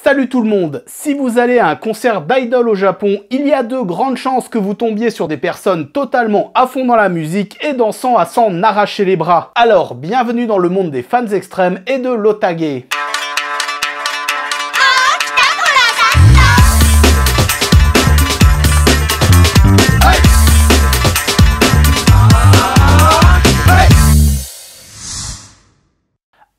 Salut tout le monde! Si vous allez à un concert d'idol au Japon, il y a de grandes chances que vous tombiez sur des personnes totalement à fond dans la musique et dansant à s'en arracher les bras. Alors, bienvenue dans le monde des fans extrêmes et de l'otage.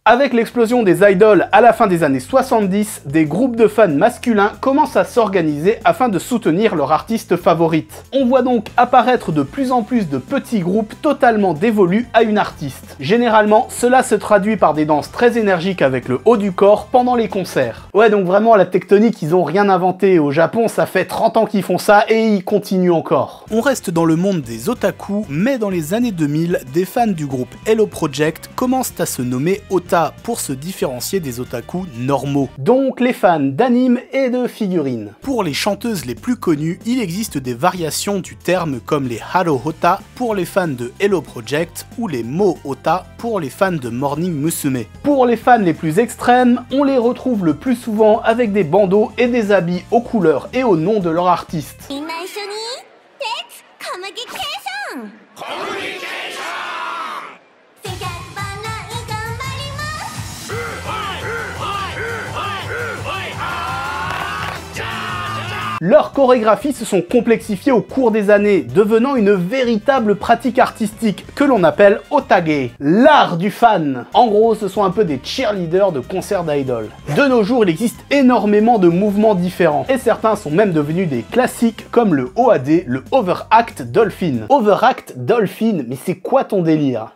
Avec l'explosion des idoles à la fin des années 70, des groupes de fans masculins commencent à s'organiser afin de soutenir leur artiste favorite. On voit donc apparaître de plus en plus de petits groupes totalement dévolus à une artiste. Généralement, cela se traduit par des danses très énergiques avec le haut du corps pendant les concerts. Ouais, donc vraiment la tectonique, ils ont rien inventé. Au Japon, ça fait 30 ans qu'ils font ça et ils continuent encore. On reste dans le monde des otaku, mais dans les années 2000, des fans du groupe Hello Project commencent à se nommer ota pour se différencier des otaku normaux. Donc les fans d'anime et de figurines. Pour les chanteuses les plus connues, il existe des variations du terme comme les Haro Ota pour les fans de Hello Project ou les Mo Ota pour les fans de Morning Musume. Pour les fans les plus extrêmes, on les retrouve le plus souvent avec des bandeaux et des habits aux couleurs et au nom de leur artiste. Leurs chorégraphies se sont complexifiées au cours des années, devenant une véritable pratique artistique que l'on appelle otage, l'art du fan. En gros, ce sont un peu des cheerleaders de concerts d'idoles. De nos jours, il existe énormément de mouvements différents, et certains sont même devenus des classiques comme le OAD, le Overact Dolphin. Overact Dolphin, mais c'est quoi ton délire ?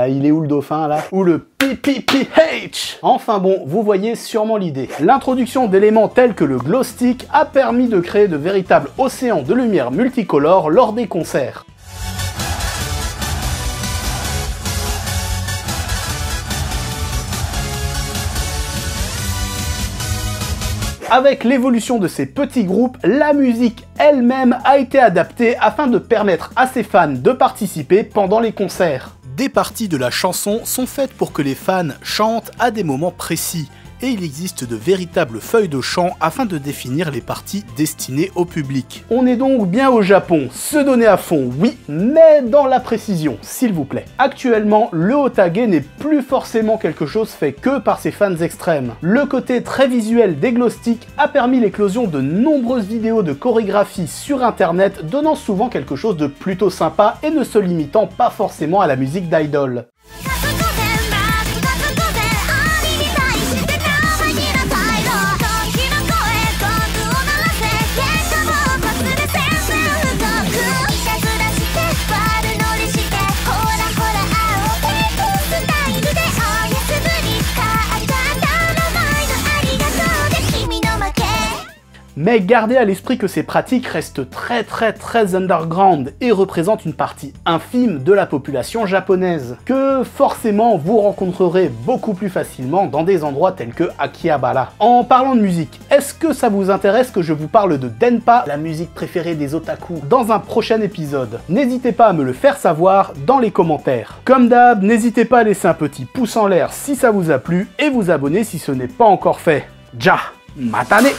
Il est où le dauphin là? Ou le PPPH? Enfin bon, vous voyez sûrement l'idée. L'introduction d'éléments tels que le glow stick a permis de créer de véritables océans de lumière multicolores lors des concerts. Avec l'évolution de ces petits groupes, la musique elle-même a été adaptée afin de permettre à ses fans de participer pendant les concerts. Des parties de la chanson sont faites pour que les fans chantent à des moments précis, et il existe de véritables feuilles de chant afin de définir les parties destinées au public. On est donc bien au Japon, se donner à fond, oui, mais dans la précision, s'il vous plaît. Actuellement, le otage n'est plus forcément quelque chose fait que par ses fans extrêmes. Le côté très visuel des glow sticks a permis l'éclosion de nombreuses vidéos de chorégraphie sur internet, donnant souvent quelque chose de plutôt sympa et ne se limitant pas forcément à la musique d'idol. Mais gardez à l'esprit que ces pratiques restent très underground et représentent une partie infime de la population japonaise, que forcément vous rencontrerez beaucoup plus facilement dans des endroits tels que Akihabara. En parlant de musique, est-ce que ça vous intéresse que je vous parle de Denpa, la musique préférée des otaku, dans un prochain épisode? N'hésitez pas à me le faire savoir dans les commentaires. Comme d'hab, n'hésitez pas à laisser un petit pouce en l'air si ça vous a plu et vous abonner si ce n'est pas encore fait. Ja, matane!